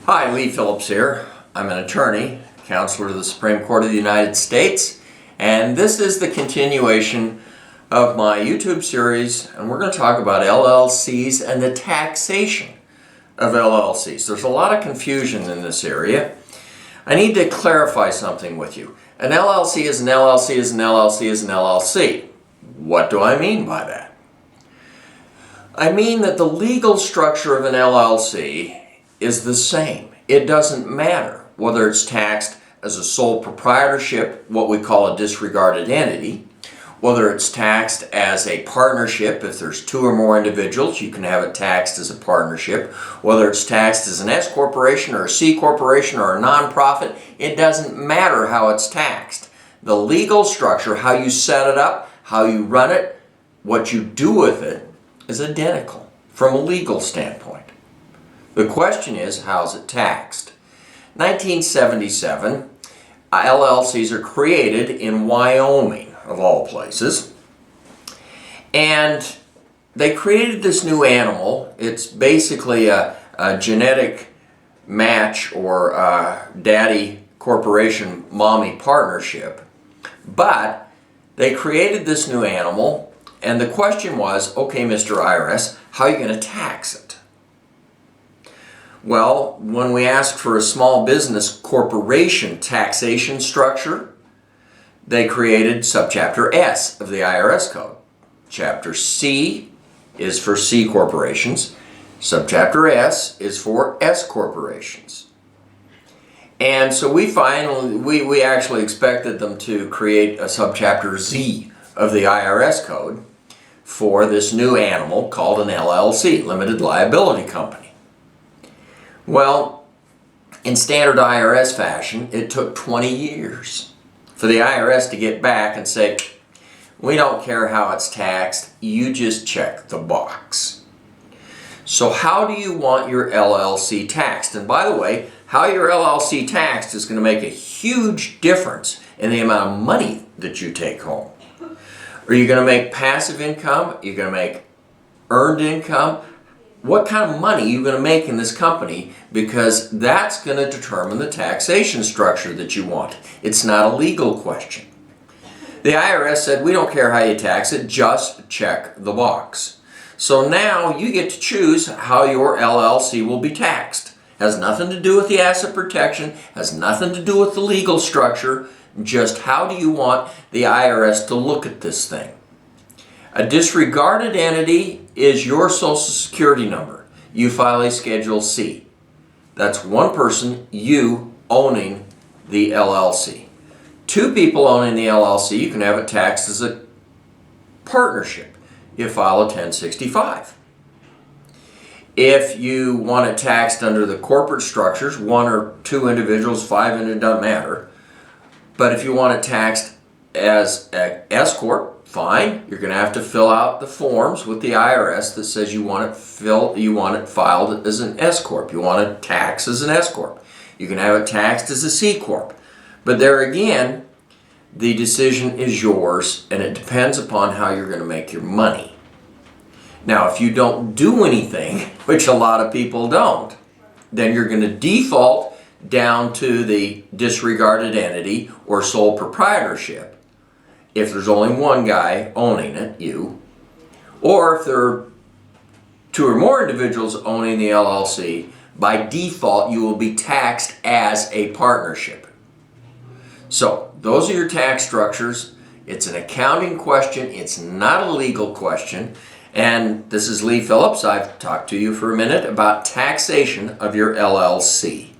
Hi, Lee Phillips here. I'm an attorney, counselor to the Supreme Court of the United States, and this is the continuation of my YouTube series, and we're going to talk about LLCs and the taxation of LLCs. There's a lot of confusion in this area. I need to clarify something with you. An LLC is an LLC is an LLC is an LLC. What do I mean by that? I mean that the legal structure of an LLC is the same. It doesn't matter whether it's taxed as a sole proprietorship, what we call a disregarded entity, whether it's taxed as a partnership. If there's two or more individuals, you can have it taxed as a partnership. Whether it's taxed as an S corporation or a C corporation or a nonprofit, it doesn't matter how it's taxed. The legal structure, how you set it up, how you run it, what you do with it, is identical from a legal standpoint. The question is, how's it taxed? 1977, LLCs are created in Wyoming, of all places. And they created this new animal. It's basically a genetic match or daddy corporation mommy partnership. But they created this new animal, and the question was, okay, Mr. IRS, how are you going to tax it? Well, when we asked for a small business corporation taxation structure, they created subchapter S of the IRS code. Chapter C is for C corporations. Subchapter S is for S corporations. And so we actually expected them to create a subchapter Z of the IRS code for this new animal called an LLC, Limited Liability Company. Well, in standard IRS fashion, it took 20 years for the IRS to get back and say, we don't care how it's taxed, you just check the box. So how do you want your LLC taxed? And by the way, how your LLC taxed is going to make a huge difference in the amount of money that you take home. Are you going to make passive income? Are you going to make earned income? What kind of money are you going to make in this company? Because that's going to determine the taxation structure that you want. It's not a legal question. The IRS said, we don't care how you tax it, just check the box. So now you get to choose how your LLC will be taxed. Has nothing to do with the asset protection, has nothing to do with the legal structure, just how do you want the IRS to look at this thing. A disregarded entity is your Social Security number. You file a Schedule C. That's one person, you, owning the LLC. Two people owning the LLC, you can have it taxed as a partnership. You file a 1065. If you want it taxed under the corporate structures, one or two individuals, five, and it doesn't matter. But if you want it taxed as an S corp, fine. You're going to have to fill out the forms with the IRS that says you want it filed as an S corp. You want it taxed as an S corp. You can have it taxed as a C corp. But there again, the decision is yours, and it depends upon how you're going to make your money. Now, if you don't do anything, which a lot of people don't, then you're going to default down to the disregarded entity or sole proprietorship. If there's only one guy owning it, you, or if there are two or more individuals owning the LLC, by default you will be taxed as a partnership. So those are your tax structures. It's an accounting question. It's not a legal question. And this is Lee Phillips. I've talked to you for a minute about taxation of your LLC.